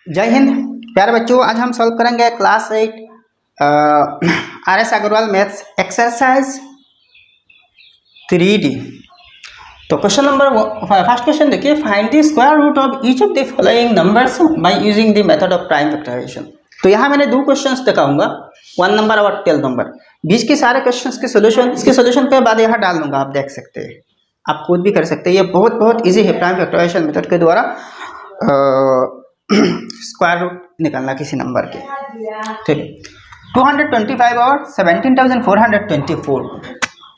जय हिंद प्यारे बच्चों, आज हम सॉल्व करेंगे class 8 RS Agarwal maths exercise 3D। तो क्वेश्चन नंबर फर्स्ट क्वेश्चन देखिए, find the square root of each of the following numbers by using the method of prime factorisation. तो यहाँ मैंने दो क्वेश्चंस दिखाऊंगा, 1 नंबर और 12 नंबर। बीच के सारे क्वेश्चंस के सोल्यूशन इसके सोल्यूशन के बाद यहाँ डाल दूंगा, आप देख सकते हैं, आप खुद भी कर सकते हैं। ये बहुत इजी है प्राइम फैक्टराइजेशन मेथड के द्वारा स्क्वायर रूट निकालना किसी नंबर के। ठीक, 225 और 17,424।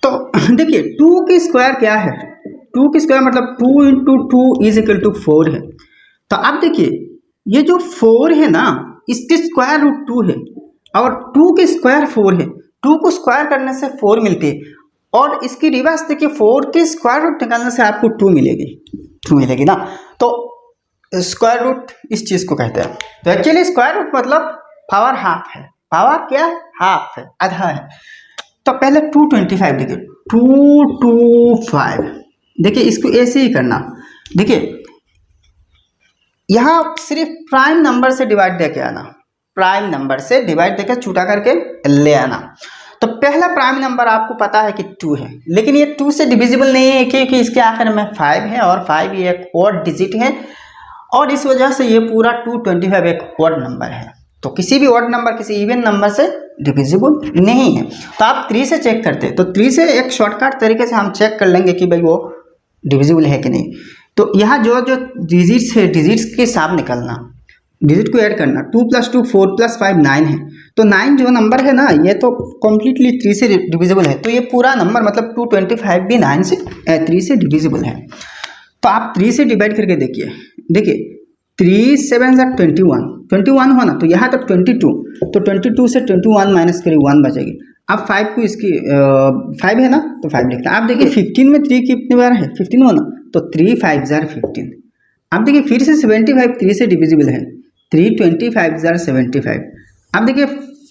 तो देखिए 2 की स्क्वायर क्या है, 2 की स्क्वायर मतलब 2 इंटू 2 इज इक्वल टू 4 है। तो आप देखिए ये जो 4 है ना, इसकी स्क्वायर रूट 2 है और 2 की स्क्वायर 4 है। 2 को स्क्वायर करने से 4 मिलती है और इसकी रिवर्स देखिए 4 की स्क्वायर रूट निकालने से आपको 2 मिलेगी ना। तो स्क्वायर रूट इस चीज को कहते हैं। तो एक्चुअली स्क्वायर रूट मतलब पावर हाफ है। पावर क्या है? हाफ है, आधा है। तो पहले 225 देखिए, 225 देखिए, इसको ऐसे ही करना। देखिए यहाँ सिर्फ प्राइम नंबर से डिवाइड देके आना, प्राइम नंबर से डिवाइड देकर छूटा करके ले आना। तो पहला प्राइम नंबर आपको पता है कि 2 है, लेकिन ये 2 से डिविजिबल नहीं है क्योंकि इसके आखिर में 5 है और 5 ये एक ऑड डिजिट है और इस वजह से ये पूरा 225 एक ऑड नंबर है। तो किसी भी ऑड नंबर किसी इवन नंबर से डिविजिबल नहीं है। तो आप 3 से चेक करते हैं, तो 3 से एक शॉर्टकट तरीके से हम चेक कर लेंगे कि भाई वो डिविजिबल है कि नहीं। तो यहाँ जो डिजिट्स है, डिजिट्स के हिसाब निकलना, डिजिट को ऐड करना। 2 + 2 4 + 5 9 है। तो 9 जो नंबर है ना, ये तो कम्प्लीटली 3 से डिविजिबल है। तो ये पूरा नंबर मतलब 225 भी 3 से डिविजिबल है। तो आप 3 से डिवाइड करके देखिए, 3 7 21 हो ना, तो यहाँ तक 22, तो 22 से 21 माइनस करिए 1 बचेगी। अब 5 को इसकी 5 है ना, तो 5 लिखना। आप देखिए 15 में 3 कितनी बार है, 15 हो ना, तो 3 5 जार 15। आप देखिए फिर से 75 3 से डिविजिबल है, 3 25 जार 75। आप देखिए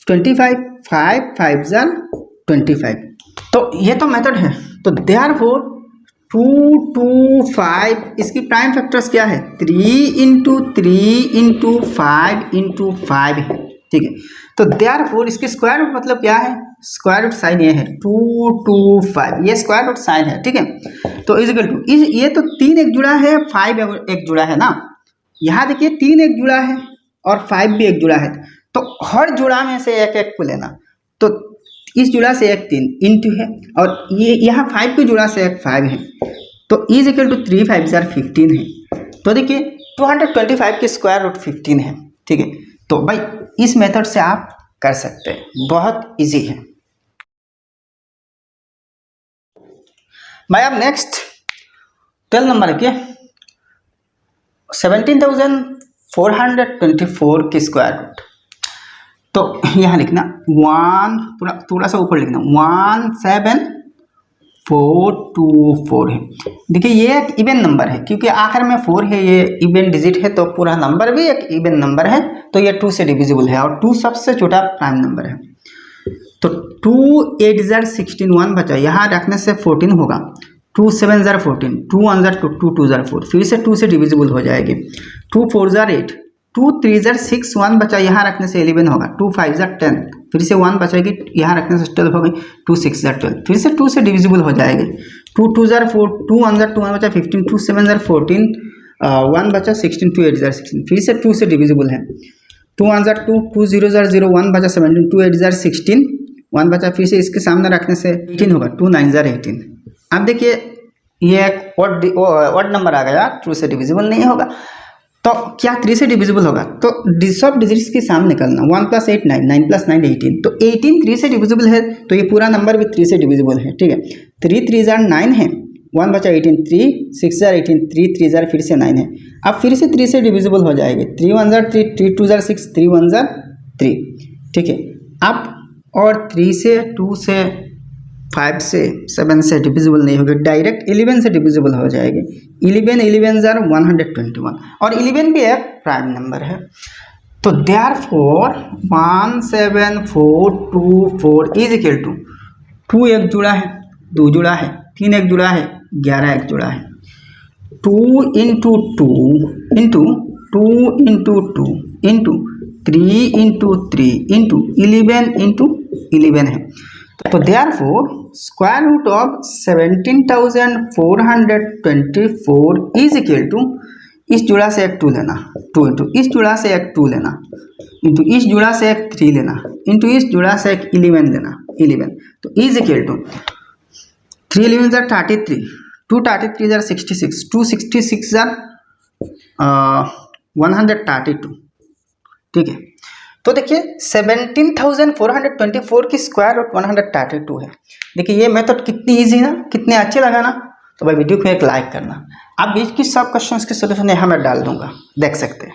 25 5 5 जार 25। तो ये तो मेथड है। तो देयरफॉर 225 इसकी प्राइम फैक्टर्स क्या है, 3 इंटू 3 इंटू 5 इंटू 5 है। ठीक है, तो देयरफॉर इसकी स्क्वायर रूट मतलब क्या है, स्क्वायर रूट साइन ये है 225, ये स्क्वायर रूट साइन है। ठीक है, तो इजिकल टू ये तो 3 एक जुड़ा है, 5 एक जुड़ा है ना। यहाँ देखिए 3 एक जुड़ा है और 5 भी एक जुड़ा है। तो हर जुड़ा में से एक एक को लेना। तो इस जुड़ा से एक 3 इंटू है और ये यहाँ 5 के जुड़ा से एक 5 है। तो इज इक्वल टू 3 5 जार 15 है। तो देखिए 225 की स्क्वायर रूट 15 है। ठीक है, तो भाई इस मेथड से आप कर सकते हैं, बहुत इजी है भाई। अब नेक्स्ट 12 नंबर के 17,424 की स्क्वायर रूट। तो यहाँ लिखना 1 थोड़ा सा ऊपर लिखना 17424 है। देखिए ये एक इवन नंबर है क्योंकि आखिर में 4 है, ये इवन डिजिट है, तो पूरा नंबर भी एक इवन नंबर है। तो ये 2 से डिविजिबल है और 2 सबसे छोटा प्राइम नंबर है। तो 2 8 जार 16 1 बचा, यहाँ रखने से 14 होगा। 2 7 जार 14, 2 1 जार 2, 2 जार 4, फिर से 2 से डिविजिबल हो जाएगी। 2 4 जार 8, 2 3 जार 6 1 बचा, यहाँ रखने से 11 होगा। 2 5 जार 10, फिर से 1 बचेगी, यहाँ रखने से 12 हो गई। 2 6 जार 12, फिर से 2 से डिविजिबल हो जाएगी। 2 2 जार 4, 2 1 जार 2 1 बचा 15, 2 7 जार 14, 1 बचा 16, 2 8 जार 16, फिर से 2 से डिविजिबल है। 2 1 जार 2, 2 0 जार 0, 1 बचा 17, 2 8 जार 16, 1 बचा, फिर से इसके सामने रखने से 18 होगा। 2 9 जार 18। अब देखिए ये एक ऑड नंबर आ गया, 2 से डिविजिबल नहीं होगा। तो क्या 3 से डिविजिबल होगा? तो सब डिजिट्स के सामने निकलना। 1 + 8 9, 9 + 9 18। तो 18 3 से डिविजिबल है, तो ये पूरा नंबर भी 3 से डिविजिबल है। ठीक है, 3 3 जार 9 है, 1 बचा 18, 3 6 जार 18, 3 3 जार फिर से 9 है। अब फिर से 3 से डिविजिबल हो जाएगी। 3 1 जार 3, 3 2 जार 6, 3 1 जार 3। ठीक है, अब और 3 से 2 से 5 से 7 से डिविजिबल नहीं होगी, डायरेक्ट 11 से डिविजिबल हो जाएगी। 11 जार 121 और 11 भी एक प्राइम नंबर है। तो देयरफॉर 17424 इज इक्वल टू 2 एक जुड़ा है, 2 जुड़ा है, 3 एक जुड़ा है, 11 एक जुड़ा है। 2 into 2 into 2 into 2 into 3 into 3 into 11 into 11 है। तो therefore square root of 17,424 is equal to, इस जुड़ा से एक 2 लेना, 2 इंटू इस जुड़ा से एक 2 लेना, इंटू इस जुड़ा से एक 3 लेना, इंटू इस जुड़ा से एक 11 लेना, 11, तो इज इक्वल टू 3 11 जार 33, 2 33 जार 66, 2 66 जार 132, ठीक है। तो देखिए 17,424 की स्क्वायर रूट 132 है। देखिए ये मेथड कितनी इजी ना, कितने अच्छे लगा ना। तो भाई वीडियो को एक लाइक करना। आप बीच की सब क्वेश्चंस के सॉल्यूशन यहाँ मैं डाल दूंगा, देख सकते हैं।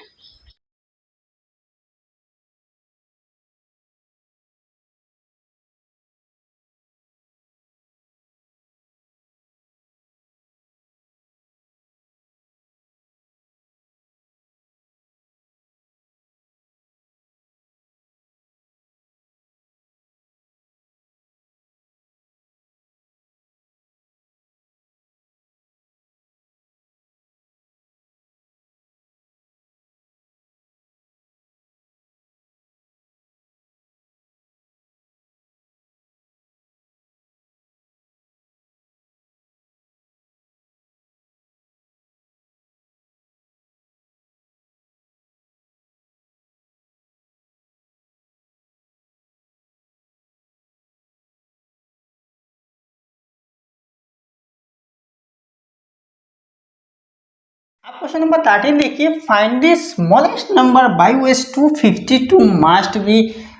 आप क्वेश्चन नंबर 13 देखिए, find the smallest number bye which 252 must be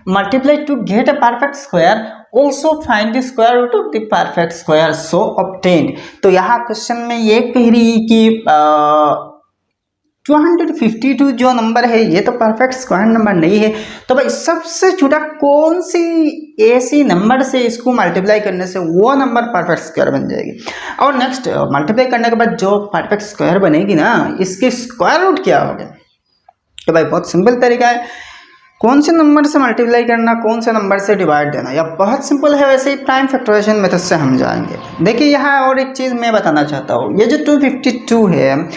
multiplied to get a perfect square, also find the square root of the perfect square so obtained। तो यहाँ क्वेश्चन में ये कह रही कि 252 जो नंबर है ये तो परफेक्ट स्क्वायर नंबर नहीं है, तो भाई सबसे छोटा कौन सी ऐसी नंबर से इसको मल्टीप्लाई करने से वो नंबर परफेक्ट स्क्वायर बन जाएगी। और नेक्स्ट मल्टीप्लाई करने के बाद जो परफेक्ट स्क्वायर बनेगी ना, इसके स्क्वायर रूट क्या होगा। तो भाई बहुत सिंपल तरीका है, कौन से नंबर से मल्टीप्लाई करना, कौन से नंबर से डिवाइड देना, या बहुत सिंपल है। वैसे ही प्राइम फैक्टराइजेशन मेथड से हम जाएंगे। देखिए यहाँ और एक चीज़ मैं बताना चाहता हूँ, ये जो 252 है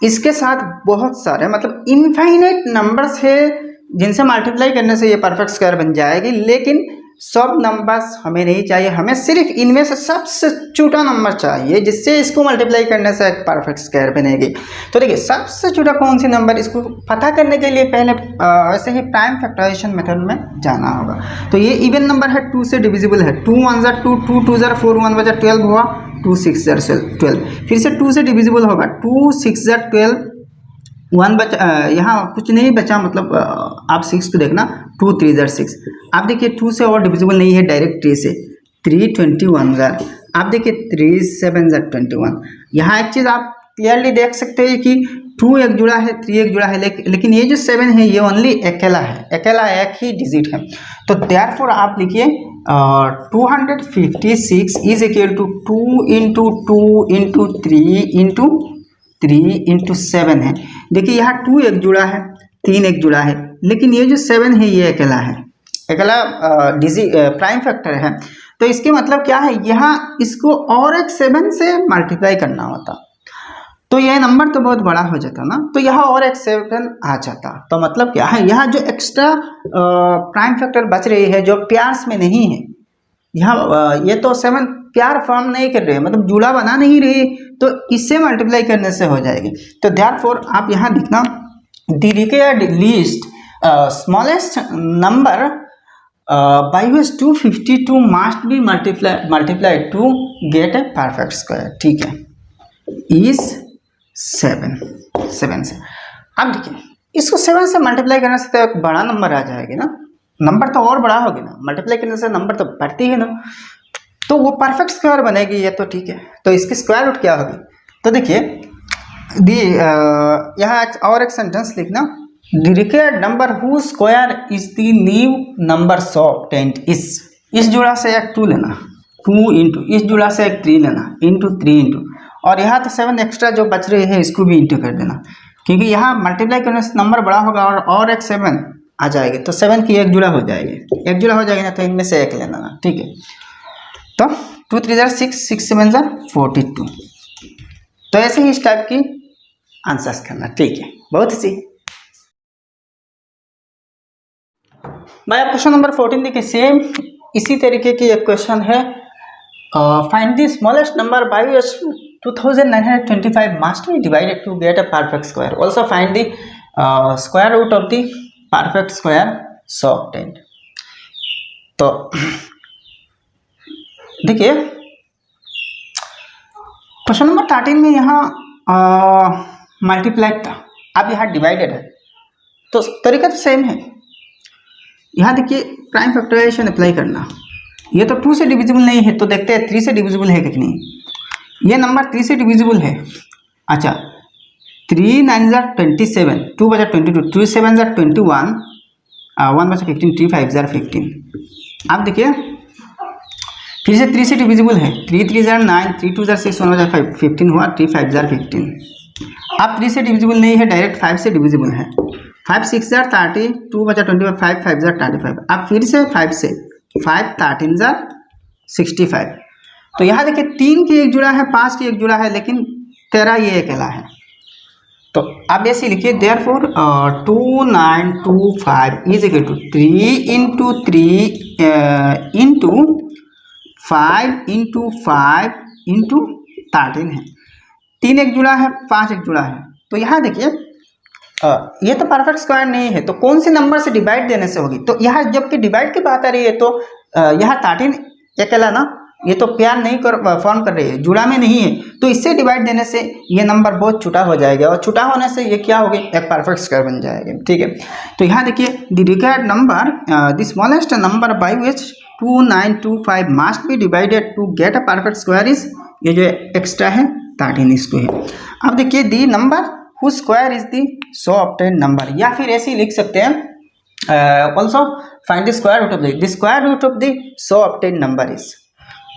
इसके साथ बहुत सारे मतलब इनफाइनाइट नंबर्स है जिनसे मल्टीप्लाई करने से ये परफेक्ट स्क्वायर बन जाएगी, लेकिन सब नंबर्स हमें नहीं चाहिए, हमें सिर्फ इनमें से सबसे छोटा नंबर चाहिए जिससे इसको मल्टीप्लाई करने से एक परफेक्ट स्क्वायर बनेगी। तो देखिए सबसे छोटा कौन सी नंबर, इसको पता करने के लिए पहले वैसे ही प्राइम फैक्टराइजेशन मेथड में जाना होगा। तो ये इवन नंबर है, 2 से डिविजिबल है, 2 1 जार 2, 2 2 जार 4, 1 बजा 12 हुआ, 2 6 जार 12, फिर से 2 से डिविजिबल होगा, 2 6 जार 12, 1 बचा, यहाँ कुछ नहीं बचा, मतलब आप 6 को देखना, 2 3 जार 6, आप देखिए 2 से और डिविजिबल नहीं है, डायरेक्ट 3 से, 3 21 जार, आप देखिए 3 7 जार 21। यहाँ एक चीज़ आप क्लियरली देख सकते हैं कि 2 एक जुड़ा है, 3 एक जुड़ा है, लेकिन ये जो 7 है ये ओनली अकेला है, अकेला एक ही डिजिट है। तो देयरफॉर आप लिखिए 256 is equal to 2 into 2 into 3 into 3 into 7 है। देखिए यहाँ 2 एक जुड़ा है, 3 एक जुड़ा है, लेकिन ये जो 7 है ये अकेला है, अकेला प्राइम फैक्टर है। तो इसके मतलब क्या है, यहाँ इसको और एक 7 से मल्टीप्लाई करना होता तो यह नंबर तो बहुत बड़ा हो जाता ना, तो यहाँ और एक 7 आ जाता। तो मतलब क्या है, यहाँ जो एक्स्ट्रा प्राइम फैक्टर बच रही है जो प्यार्स में नहीं है, यहाँ ये तो 7 प्यार फॉर्म नहीं कर रहे, मतलब जुड़ा बना नहीं रही, तो इससे मल्टीप्लाई करने से हो जाएगी। तो देयरफॉर आप यहाँ लिखना the required least smallest number by which 252 must be multiplied to get a perfect square, ठीक है, इज 7 से। अब देखिए इसको 7 से मल्टीप्लाई करने से तो एक बड़ा नंबर आ जाएगी ना, नंबर तो और बड़ा होगी ना, मल्टीप्लाई करने से नंबर तो बढ़ती है ना, तो वो परफेक्ट स्क्वायर बनेगी, ये तो ठीक है। तो इसकी स्क्वायर रूट क्या होगी, तो देखिए यहाँ और एक सेंटेंस लिखना, the required number who square is the new number so obtained इस जुड़ा से एक 2 लेना, 2 इंटू इस जुड़ा से एक 3 लेना, इंटू 3 इंटू, और यहाँ तो 7 एक्स्ट्रा जो बच रही है इसको भी इंटू कर देना, क्योंकि यहाँ मल्टीप्लाई करने से नंबर बड़ा होगा और एक 7 आ जाएगी, तो 7 की एक जुड़ा हो जाएगी, एक जुड़ा हो जाएगी ना, तो इनमें से एक लेना ना, ठीक है। तो 2 3 जार 6, 6 7 जार 42। तो ऐसे ही इस टाइप की आंसर्स करना, ठीक है, बहुत सी। भाई आप क्वेश्चन नंबर 14 देखिए, सेम इसी तरीके की एक क्वेश्चन है। Find the smallest number bye which 2925 must be divided to get a perfect square. Also find the square root of the perfect square so obtained. तो देखिए क्वेश्चन नंबर 13 में यहाँ मल्टीप्लाइड था, अब यहाँ डिवाइडेड है, तो तरीका तो सेम है। यहाँ देखिए प्राइम फैक्टराइजेशन अप्लाई करना, ये तो 2 से डिविजिबल नहीं है, तो देखते हैं 3 से डिविजिबल है कि नहीं। ये नंबर 3 से डिविजिबल है। अच्छा 3 9 जार 27, 2 बजा 22, 2 7 जार 21, 1 बजा 15, 3 5 जार 15। अब देखिए फिर से 3 से डिविजिबल है, 3 3 जार 9, 3 2 जार 6, 1 बजा 5 15 हुआ, 3 5 जार 15। अब 3 से डिविजिबल नहीं है, डायरेक्ट 5 से डिविजिबल है। 5 6 जार 30, 2 बजा 25, 5 5 जार 35। अब फिर से 5 से 5 13 जार 65। तो यहाँ देखिए 3 की एक जुड़ा है, 5 की एक जुड़ा है, लेकिन 13 ये अकेला है। तो आप ऐसे लिखिए therefore 2925 is equal to 3 into 3 into 5 into 5 into 13 है। 3 एक जुड़ा है, 5 एक जुड़ा है। तो यहाँ देखिए ये तो परफेक्ट स्क्वायर नहीं है, तो कौन से नंबर से डिवाइड देने से होगी। तो यहाँ जबकि डिवाइड की बात आ रही है, तो यहाँ 13 अकेला ना, ये तो प्यार नहीं फॉर्म कर रही है, जुड़ा में नहीं है, तो इससे डिवाइड देने से ये नंबर बहुत छोटा हो जाएगा, और छोटा होने से ये क्या होगी, एक परफेक्ट स्क्वायर बन जाएगा। ठीक है, तो यहाँ देखिए the required number the smallest number by which 2925 must be divided to get a perfect square is, ये जो एक्स्ट्रा है 13 इसको है। अब देखिए the number whose square is the so obtained number, या फिर ऐसे ही लिख सकते हैं also find the square root of the square root of the so obtained number is।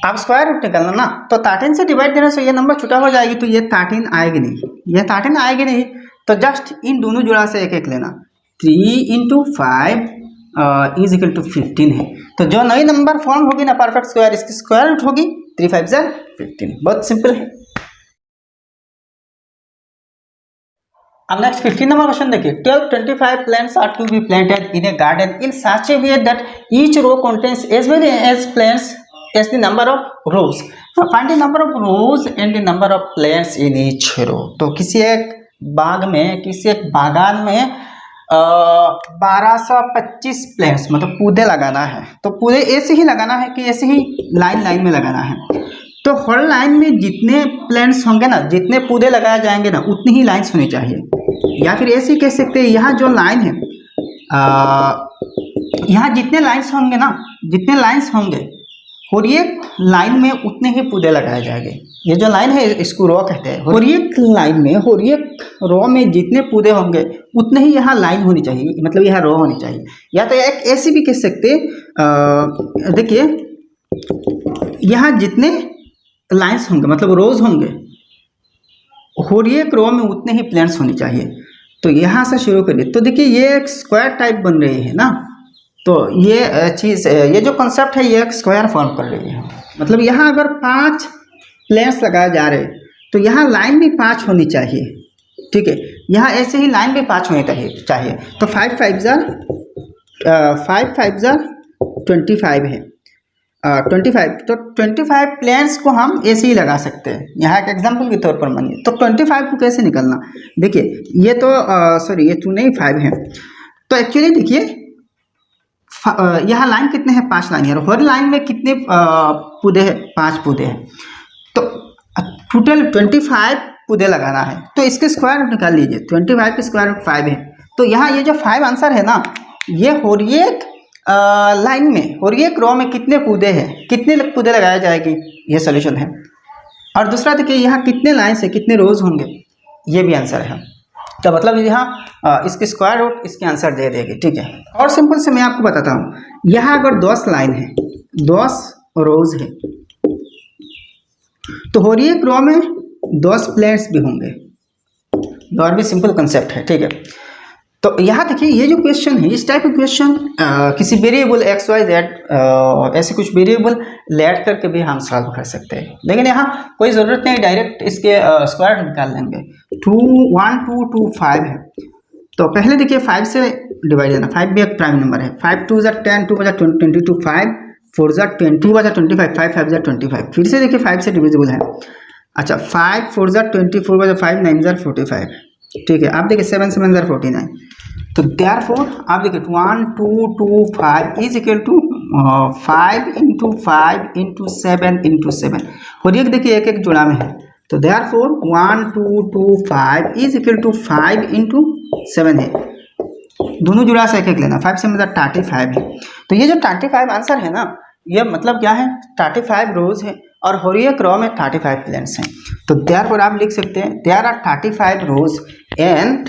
आप स्क्वायर रूट निकालना ना, तो 13 से डिवाइड देने से ये नंबर छोटा हो जाएगी, तो ये 13 आएगी नहीं, ये 13 आएगी नहीं, तो जस्ट इन दोनों जुड़ा से एक एक लेना। 3 इंटू 5 इज इक्वल टू 15 है। तो जो नई नंबर फॉर्म होगी ना परफेक्ट स्क्वायर, इसकी स्क्वायर रूट होगी 3 5 जार 15। बहुत सिंपल है। अब नेक्स्ट 15 नंबर क्वेश्चन देखिए, 12 25 plants are to be planted in a garden in such a way that each row contains as many as plants as the number of rows. Find the number of rows and the number of plants in each row. तो किसी एक बाग में, किसी एक बागान में 1225 प्लेंट्स मतलब पौधे लगाना है। तो पौधे ऐसे ही लगाना है कि ऐसे ही लाइन लाइन में लगाना है। तो हर लाइन में जितने प्लेंट्स होंगे ना, जितने पौधे लगाए जाएंगे ना, उतनी ही लाइन्स होनी चाहिए। या फिर ऐसे ही कह सकते हैं, यहाँ जो लाइन है, यहाँ जितने लाइन्स होंगे ना, जितने लाइन्स होंगे और एक लाइन में उतने ही पौधे लगाए जाएंगे। ये जो लाइन है इसको रो कहते हैं। और एक लाइन में और एक रो में जितने पौधे होंगे उतने ही यहाँ लाइन होनी चाहिए, मतलब यहाँ रो होनी चाहिए। या तो एक ऐसे भी कह सकते, देखिए यहाँ जितने लाइन्स होंगे मतलब रोज होंगे और एक रो में उतने ही प्लेंट्स होनी चाहिए। तो यहाँ से शुरू करिए। तो देखिए ये एक स्क्वायर टाइप बन रही है ना, तो ये चीज़, ये जो कॉन्सेप्ट है ये एक स्क्वायर फॉर्म कर रही है। मतलब यहाँ अगर 5 प्लेंट्स लगाए जा रहे तो यहाँ लाइन भी 5 होनी चाहिए। ठीक है, यहाँ ऐसे ही लाइन भी 5 होनी चाहिए। तो 5 5 जार 25 है, 25। तो 25 प्लेंट्स को हम ऐसे ही लगा सकते हैं। यहाँ एक एग्जांपल के तौर पर मानिए। तो 25 को कैसे निकलना, देखिए ये तो सॉरी ये 2 नहीं 5 है। तो एक्चुअली देखिए यहाँ लाइन कितने हैं, 5 लाइन है, और हर लाइन में कितने पौधे हैं, 5 पौधे हैं। तो टोटल 25 पौधे लगाना है। तो इसके स्क्वायर रूट निकाल लीजिए। 25 के स्क्वायर रूट 5 है। तो यहाँ ये जो 5 आंसर है ना, ये और एक लाइन में और एक रो में कितने पौधे हैं, कितने पौधे लगाए जाएंगे, ये सोल्यूशन है। और दूसरा देखिए यहाँ कितने लाइन से कितने रोज होंगे, ये भी आंसर है। तो मतलब यहाँ इसके स्क्वायर रूट इसके आंसर दे देगी। ठीक है, और सिंपल से मैं आपको बताता हूँ। यहाँ अगर 10 लाइन है, 10 रोज है, तो हर एक रो में 10 प्लेंट्स भी होंगे। और भी सिंपल कंसेप्ट है। ठीक है, तो यहाँ देखिए ये जो क्वेश्चन है, इस टाइप का क्वेश्चन किसी वेरिएबल x y z ऐसे कुछ वेरिएबल लेट करके भी हम सॉल्व कर सकते हैं। लेकिन यहाँ कोई ज़रूरत नहीं, डायरेक्ट इसके स्क्वायर निकाल लेंगे। 2 1 2 2 5 है। तो पहले देखिए 5 से डिवाइड देना। 5 भी एक प्राइम नंबर है। 5 2 जार 10, 2 बजा 22, 5 4 जार 20, 2 बजा 25, 5 5 जार 25। फिर से देखिए 5 से डिविजिबल है। अच्छा 5 4 जार 20, 4 बजा 5 9 जार 45, ठीक है। आप देखिए 7 7 जार 49। तो देयरफॉर आप देखिए 1 2 2 5 is equal to 5 into 5 into 7 into 7। और ये देखिए एक एक जुड़ा में है। तो therefore 1 2 2 5 is equal to 5 into 7 है। दोनों जुड़ा से एक एक लेना। 5 से मतलब 35 है। तो ये जो 35 आंसर है ना, ये मतलब क्या है, 35 रोज है और हर एक रो में 35 प्लेन्स हैं। तो देयरफॉर आप लिख सकते हैं there are 35 rows and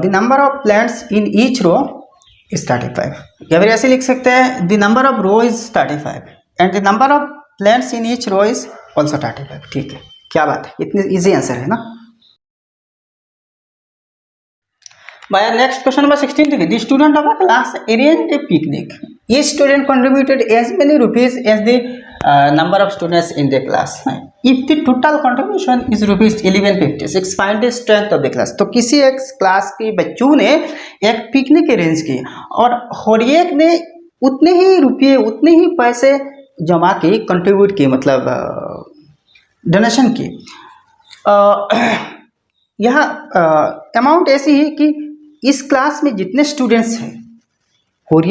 the number of plants in each row is 35। या फिर ऐसे लिख सकते हैं the number of row is 35 and the number of plants in each row is also 35। ठीक है, क्या बात है, इतनी इजी आंसर है ना। भाई नेक्स्ट क्वेश्चन नंबर 16 देखिए, the student of a class arranged a picnic, each student contributed as many rupees as the number of students in the class. If the total contribution is rupees 1156 find the strength of the class. तो किसी एक class के बच्चों ने एक picnic arrange की और हर एक ने उतने ही रुपये उतने ही पैसे जमा के कंट्रीब्यूट किए, मतलब डोनेशन की। यह अमाउंट ऐसी है कि इस क्लास में जितने स्टूडेंट्स हैं हर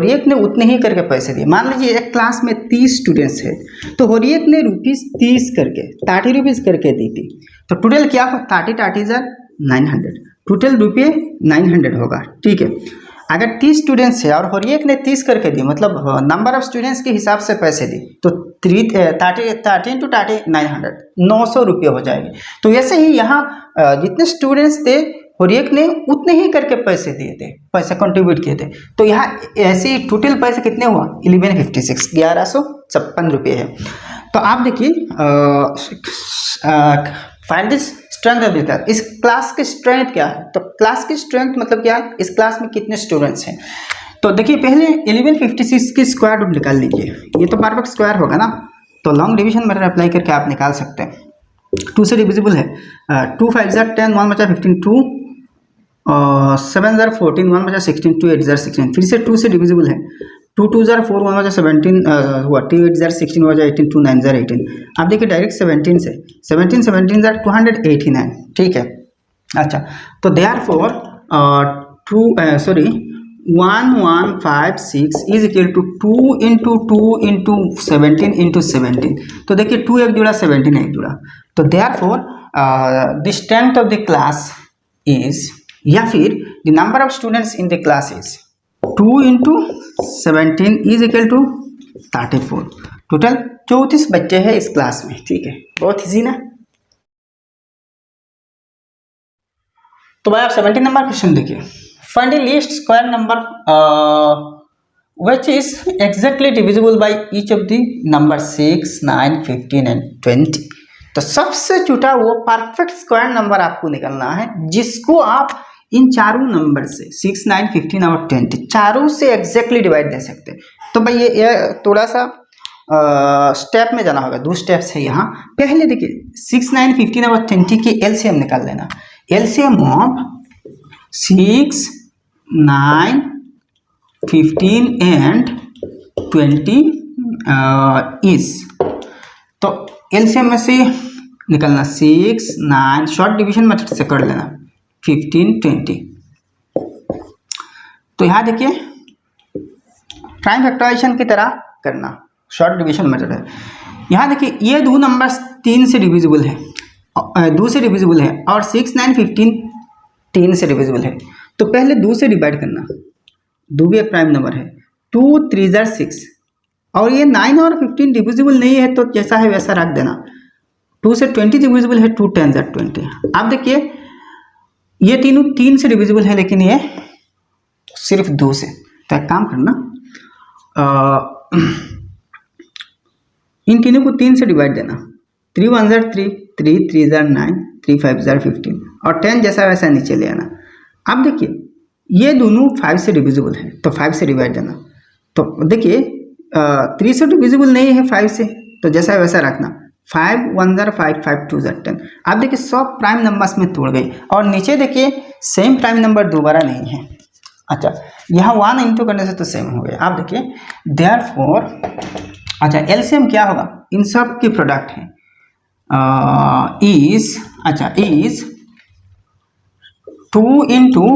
एक ने उतने ही करके पैसे दिए। मान लीजिए एक क्लास में 30 स्टूडेंट्स है तो हर एक ने ₹30 करके 30 रुपीज़ करके दी थी। तो टोटल क्या हो, 30 जार 900, टोटल रुपये 900 होगा। ठीक है, अगर 30 स्टूडेंट्स है और हर एक ने 30 करके दी, मतलब नंबर ऑफ स्टूडेंट्स के हिसाब से पैसे दी, तो 30 into 30 900, 900 रुपये हो जाएंगे। तो वैसे ही यहाँ जितने स्टूडेंट्स थे हर एक ने उतने ही करके पैसे दिए थे, पैसे कंट्रीब्यूट किए थे। तो यहाँ ऐसे टोटल पैसे कितने हुआ, 1156, 1156 रुपये है। तो आप देखिए find this strength of the class, इस क्लास की स्ट्रेंथ क्या है। तो क्लास की स्ट्रेंथ मतलब क्या है, इस क्लास में कितने स्टूडेंट्स हैं। तो देखिए पहले 1156 की स्क्वायर रूट निकाल लीजिए, ये तो परफेक्ट स्क्वायर होगा ना। तो लॉन्ग डिवीजन मेथड अप्लाई करके आप निकाल सकते हैं। 2 से डिविजिबल है, 2 5 जार 10, 1 बचा 15, 2 7 जार 14, 1 बचा 16, 2 8 जार 16। फिर से 2 से डिविजिबल है, 2 2 जार 4, 1 बचा 17 हुआ, 2 8 जार 16 बचा 18, 2 9 जार 18। आप देखिए डायरेक्ट 17 से 17 जार 289। ठीक है, अच्छा तो therefore 1156 is equal to 2 into 2 into 17 into 17। तो देखिए 2 एक जुड़ा 17 एक जुड़ा। तो therefore the strength of the class is, या फिर the number of students in the class is 2 into 17 is equal to 34। Total 34 बच्चे हैं इस क्लास में। ठीक है, बहुत इजी ना। तो भाई आप 17 नंबर क्वेश्चन देखिए, find the least square number which is exactly divisible by each of the number 6 9 15 and 20। तो सबसे छोटा वो परफेक्ट स्क्वायर नंबर आपको निकालना है जिसको आप इन चारों नंबर से 6 9 15 और 20 चारों से एग्जैक्टली डिवाइड दे सकते हैं। तो भाई ये थोड़ा सा स्टेप में जाना होगा, 2 स्टेप्स है यहाँ। पहले देखिए 6 9 15 और 20 की एलसीएम निकाल लेना। एलसीएम ऑफ 6 9 15 एंड 20 इज, तो एलसीएम में से निकलना 6 9, शॉर्ट डिवीजन मेथड से कर लेना 15 20। तो यहाँ देखिए प्राइम फैक्टराइजेशन की तरह करना, शॉर्ट डिवीजन मेथड है। यहाँ देखिए ये 2 नंबर 3 से डिविजिबल है, 2 से डिविजिबल है, और 6 9 15 3 से डिविजिबल है। तो पहले 2 से डिवाइड करना, 2 भी एक प्राइम नंबर है, 2 3 जार 6, और ये 9 और 15 डिविजिबल नहीं है तो जैसा है वैसा रख देना। 2 से 20 डिविजिबल है, 2 10 जार 20। आप देखिए ये तीनों 3 से डिविजिबल है लेकिन ये सिर्फ 2 से। तो एक काम करना, इन तीनों को 3 से डिवाइड देना, 3 1 जार 3, 3 3 जार 9, 3 5 जार 15, और 10 जैसा वैसा नीचे ले आना। अब देखिए ये दोनों 5 से डिविजिबल है तो 5 से डिवाइड देना। तो देखिए 3 से डिविजिबल नहीं है 5 से, तो जैसा वैसा रखना। 5 1 जार 5, 5 2 जार 10। आप देखिए सब प्राइम नंबर्स में तोड़ गई, और नीचे देखिए सेम प्राइम नंबर दोबारा नहीं है। अच्छा यहाँ 1 इंटू करने से तो सेम हो गया। आप देखिए देयरफॉर, अच्छा एलसीएम क्या होगा, इन सब की प्रोडक्ट है इज, अच्छा इज 2 इंटू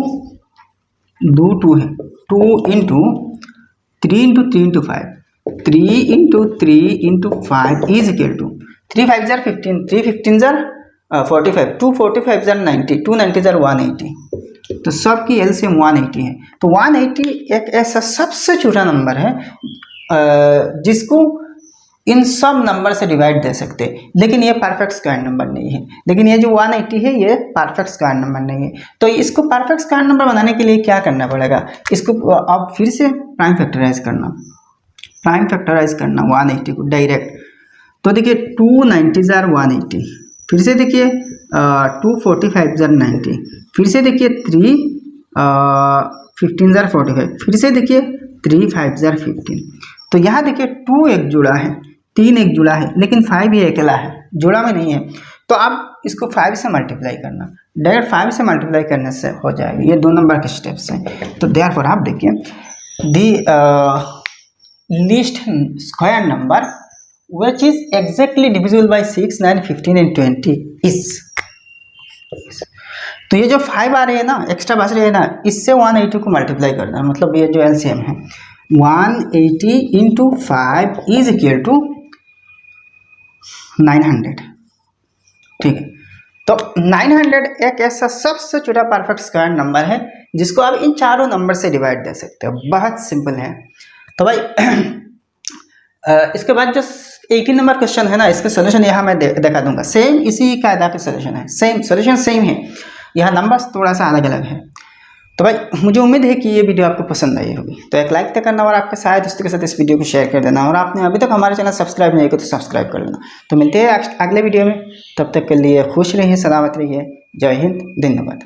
2 है 2 into 3 into 3 into 5, 3 into 3 into 5 is equal to 3 5 जार 15, 3 15 जार 45, 2 45 जार 90, 2 90 जार 180, तो सब की एलसीएम 180 है। तो 180 एक ऐसा सबसे छोटा नंबर है जिसको इन सब नंबर से डिवाइड दे सकते हैं, लेकिन ये परफेक्ट स्क्वायर नंबर नहीं है। लेकिन ये जो 180 है ये परफेक्ट स्क्वायर नंबर नहीं है। तो इसको परफेक्ट स्क्वायर नंबर बनाने के लिए क्या करना पड़ेगा, इसको अब फिर से प्राइम फैक्टराइज करना, 180 को डायरेक्ट। तो देखिए 2 90 जार 180, फिर से देखिए 2 45 जार 90, फिर से देखिए 3 15 जार 45, फिर से देखिए 3 5 जार 15। तो यहाँ देखिए 2 एक जुड़ा है, 3 एक जुड़ा है, लेकिन 5 ये अकेला है, जुड़ा में नहीं है। तो आप इसको 5 से मल्टीप्लाई करना, डायरेक्ट 5 से मल्टीप्लाई करने से हो जाएगा। ये 2 नंबर के स्टेप्स हैं। तो देयरफॉर आप देखिए the least square number which is exactly divisible by 6, 9, 15 and 20 is, तो ये जो 5 आ रही है ना, एक्स्ट्रा बच रही है ना, इससे 180 को मल्टीप्लाई करना है। मतलब ये जो एलसीएम है 180 इंटू 5 इज इक्वल टू 900, ठीक है। तो 900 एक ऐसा सबसे छोटा परफेक्ट स्क्वायर नंबर है जिसको आप इन चारों नंबर से डिवाइड दे सकते हो। बहुत सिंपल है। तो भाई इसके बाद जो 18 नंबर क्वेश्चन है ना, इसका सोल्यूशन यहाँ मैं दिखा दूंगा। सेम इसी कायदा का सोल्यूशन है, सेम सोल्यूशन सेम है, यहाँ नंबर्स थोड़ा सा अलग अलग है। तो भाई मुझे उम्मीद है कि ये वीडियो आपको पसंद आई होगी। तो एक लाइक तो करना और आपके सारे दोस्तों के साथ इस वीडियो को शेयर कर देना, और आपने अभी तक हमारे चैनल सब्सक्राइब नहीं किया तो सब्सक्राइब कर लेना। तो मिलते हैं अगले वीडियो में, तब तक के लिए खुश रहिए, सलामत रहिए। जय हिंद, धन्यवाद।